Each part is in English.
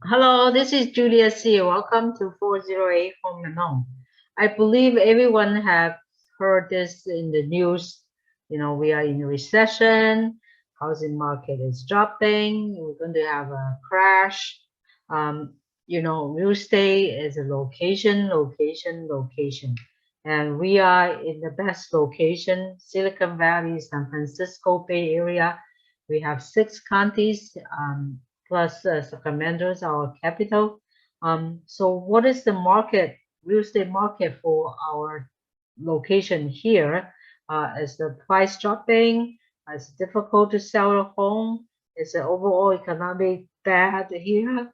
Hello, this is Julia C. Welcome to 408 Home and Home. I believe everyone have heard this in the news. You know, we are in a recession, housing market is dropping, we're going to have a crash. Real estate is a location. And we are in the best location, Silicon Valley, San Francisco Bay Area. We have 6 counties. Plus Sacramento is our capital. So what is the market, real estate market for our location here? Is the price dropping? Is it difficult to sell a home? Is the overall economic bad here?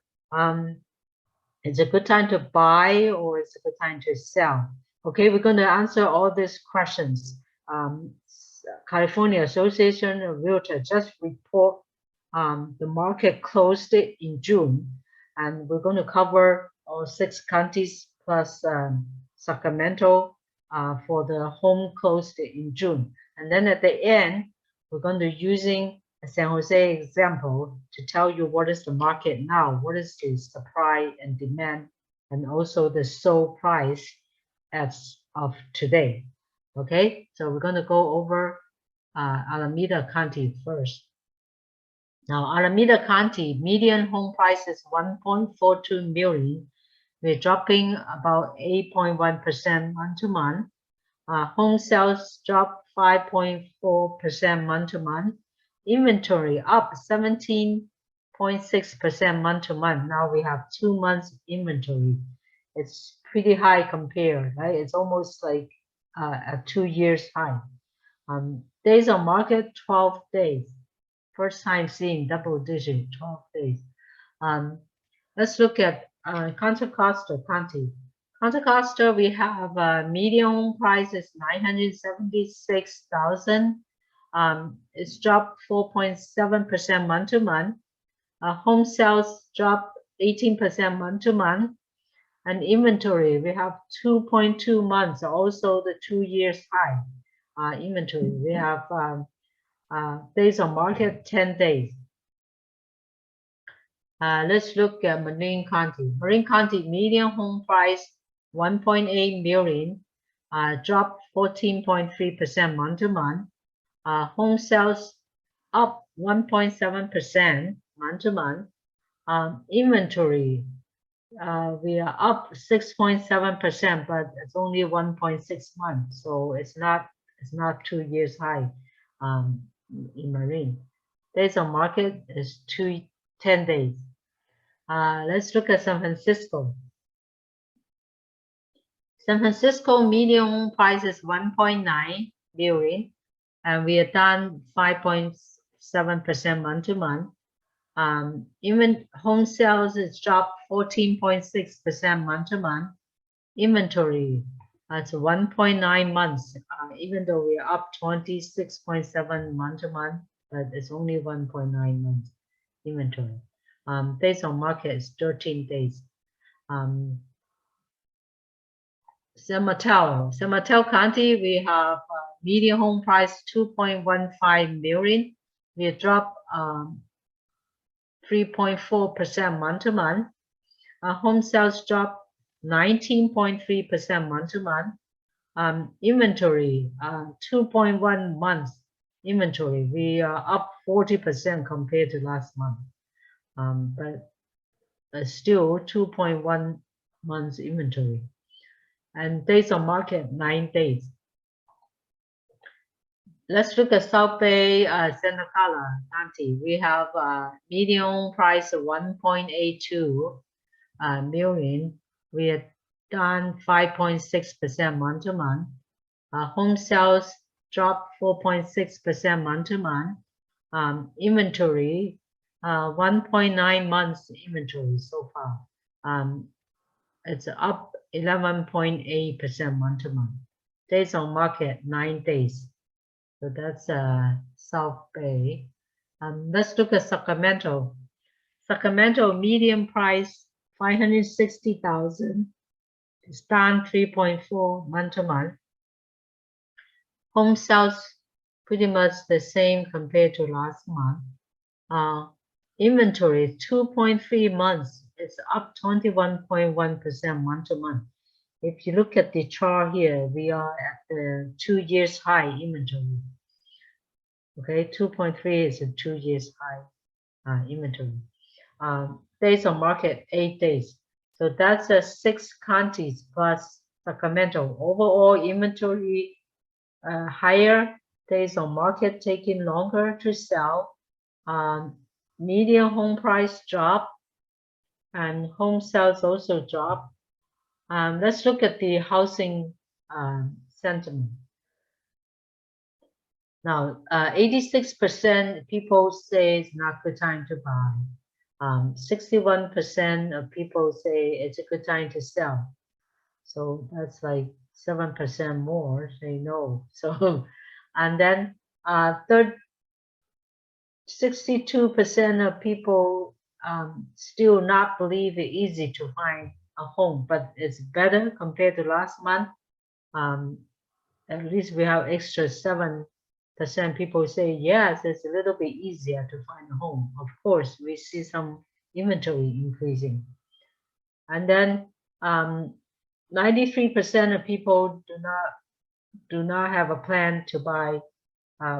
It's a good time to buy or it's a good time to sell? Okay, we're going to answer all these questions. California Association of Realtors just report the market closed in June, and we're going to cover all 6 counties plus Sacramento for the home closed in June. And then at the end, we're going to using a San Jose example to tell you what is the market now, what is the supply and demand, and also the sold price as of today. Okay, so we're going to go over Alameda County first. Now, Alameda County median home price is 1.42 million. We're dropping about 8.1% month to month. Home sales dropped 5.4% month to month. Inventory up 17.6% month to month. Now we have 2 months inventory. It's pretty high compared, right? It's almost like a 2 years high. Days on market, 12 days. First time seeing double digit, 12 days. Let's look at Contra Costa County. Contra Costa, we have median home price is 976,000. It's dropped 4.7% month to month. Home sales dropped 18% month to month. And inventory, we have 2.2 months, also the 2 years high inventory. We have days on market, 10 days. Let's look at Marin County. Marin County median home price 1.8 million, dropped 14.3% month to month. Home sales up 1.7% month to month. Inventory, we are up 6.7%, but it's only 1.6 months, so it's not 2 years high in Marin. Days on market is 10 days. Let's look at San Francisco. San Francisco median home price is 1.9 million, and we are down 5.7% month to month. Even home sales is dropped 14.6% month to month. Inventory, it's 1.9 months, even though we are up 26.7 month to month, but it's only 1.9 months inventory. Days on market is 13 days. San Mateo County, we have median home price 2.15 million. We dropped 3.4% month to month. Home sales dropped 19.3% month to month. Inventory, 2.1 months inventory. We are up 40% compared to last month, but still 2.1 months inventory. And days on market, 9 days. Let's look at South Bay, Santa Clara County. We have median price of 1.82 million. We are down 5.6% month to month. Home sales dropped 4.6% month to month. Inventory, 1.9 months inventory so far. It's up 11.8% month to month. Days on market, 9 days. So that's South Bay. Let's look at Sacramento. Sacramento median price 560,000. It's down 3.4 month to month. Home sales pretty much the same compared to last month. Inventory 2.3 months it's up 21.1% month to month. If you look at the chart here, we are at the 2 years high inventory. Okay, 2.3 is a 2 years high inventory. Days on market, 8 days. So that's 6 counties plus Sacramento. Overall inventory higher, days on market taking longer to sell. Median home price drop and home sales also drop. Let's look at the housing sentiment. Now, 86% people say it's not good time to buy. 61% of people say it's a good time to sell. So that's like 7% more say no. So, and then 62% of people still not believe it's easy to find a home, but it's better compared to last month. At least we have extra 7% people say yes, it's a little bit easier to find a home. Of course, we see some inventory increasing. And then 93% of people do not have a plan to buy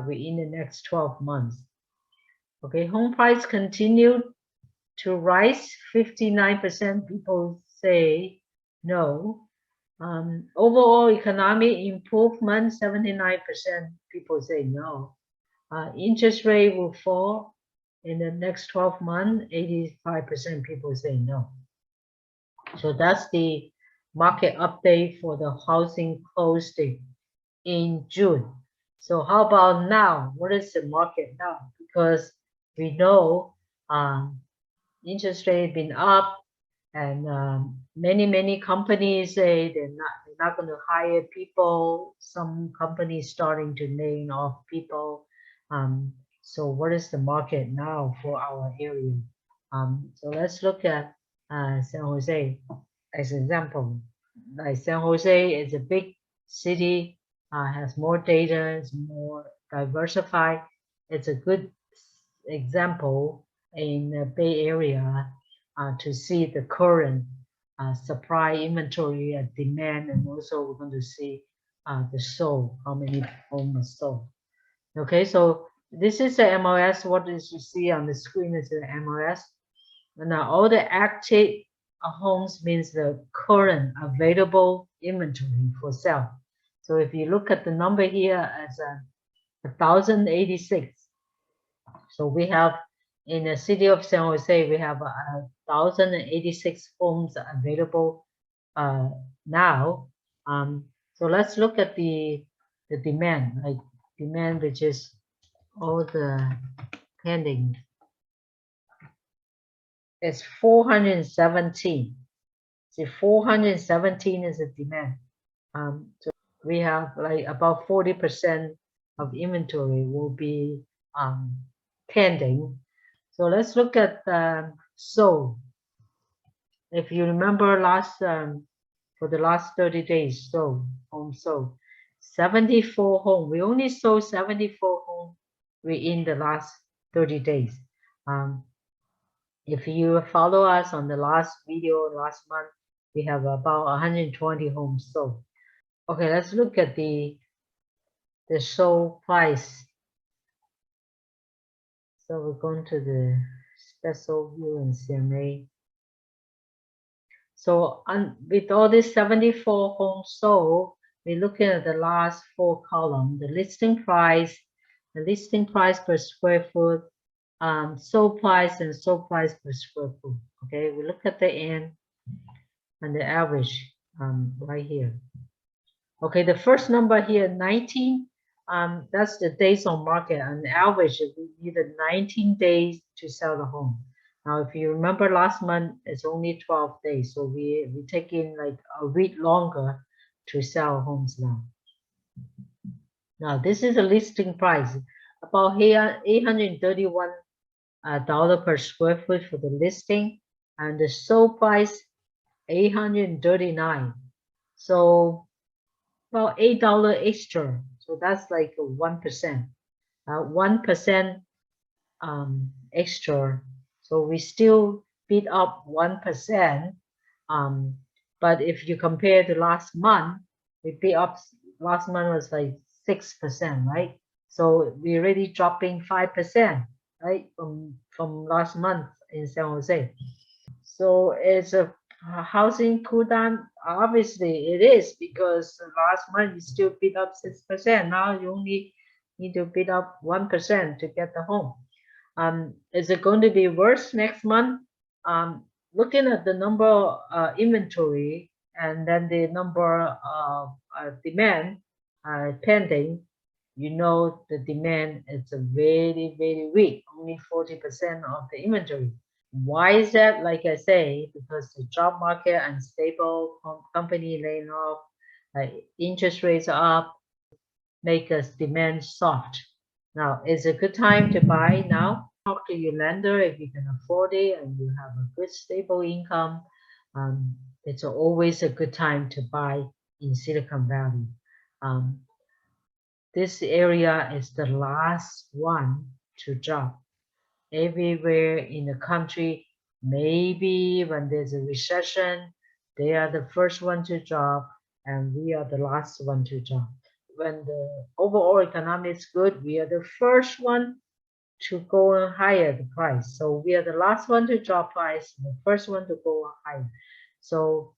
within the next 12 months. Okay, home price continued to rise. 59% people say no. Overall economic improvement, 79% people say no. Interest rate will fall in the next 12 months, 85% people say no. So that's the market update for the housing closing in June. So how about now? What is the market now? Because we know interest rate been up, and many companies say they're not going to hire people. Some companies starting to lay off people. So what is the market now for our area? So let's look at San Jose as an example. Like San Jose is a big city, has more data, is more diversified. It's a good example in the Bay Area to see the current supply, inventory, and demand, and also we're going to see the sold, how many homes sold. Okay, so this is the MLS. What is you see on the screen is the MLS. And now all the active homes means the current available inventory for sale. So if you look at the number here as 1,086. So we have in the city of San Jose, we have 1,086 homes available now. So let's look at the demand, like demand, which is all the pending. It's 417. See, 417 is the demand. So we have like about 40% of inventory will be pending. So let's look at sold. If you remember last for the last 30 days, home sold 74 home. We only sold 74 home within the last 30 days. If you follow us on the last video last month, we have about 120 homes sold. Okay, let's look at the sold price. So we're going to the special view in CMA. So with all these 74 homes sold, we're looking at the last 4 columns, the listing price per square foot, sold price, and sold price per square foot. Okay, we look at the end and the average right here. Okay, the first number here, 19, that's the days on market. On average, we need 19 days to sell the home. Now, if you remember last month, it's only 12 days. So we take in like a week longer to sell homes now. Now, this is a listing price, about here, $831 per square foot for the listing, and the sold price, $839. So about $8 extra. So that's like 1%. 1% extra. So we still beat up 1%. But if you compare to last month, we beat up, last month was like 6%, right? So we're already dropping 5%, right, from last month in San Jose. So it's a housing cool down. Obviously, it is, because last month you still beat up 6%. Now you only need to beat up 1% to get the home. Is it going to be worse next month? Looking at the number of inventory and then the number of demand pending, you know the demand is very, very weak, only 40% of the inventory. Why is that? Like I say, because the job market unstable, company laying off, interest rates are up, make us demand soft. Now, is a good time to buy now. Talk to your lender if you can afford it and you have a good stable income. It's always a good time to buy in Silicon Valley. This area is the last one to drop. Everywhere in the country, maybe when there's a recession, they are the first one to drop, and we are the last one to drop. When the overall economy is good, we are the first one to go higher the price. So we are the last one to drop price, the first one to go higher. So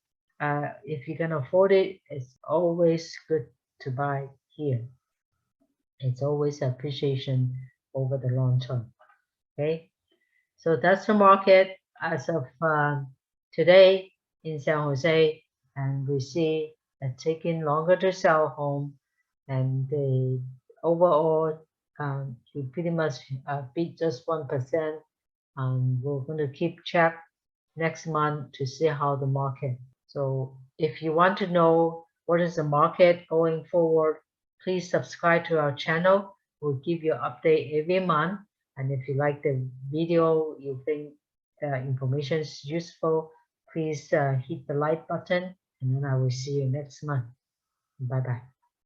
if you can afford it, it's always good to buy here. It's always appreciation over the long term. Okay, so that's the market as of today in San Jose, and we see it taking longer to sell home, and the overall you pretty much beat just 1%. We're going to keep check next month to see how the market. So if you want to know what is the market going forward, please subscribe to our channel. We'll give you an update every month. And if you like the video, you think information is useful, please hit the like button, and then I will see you next month. Bye-bye.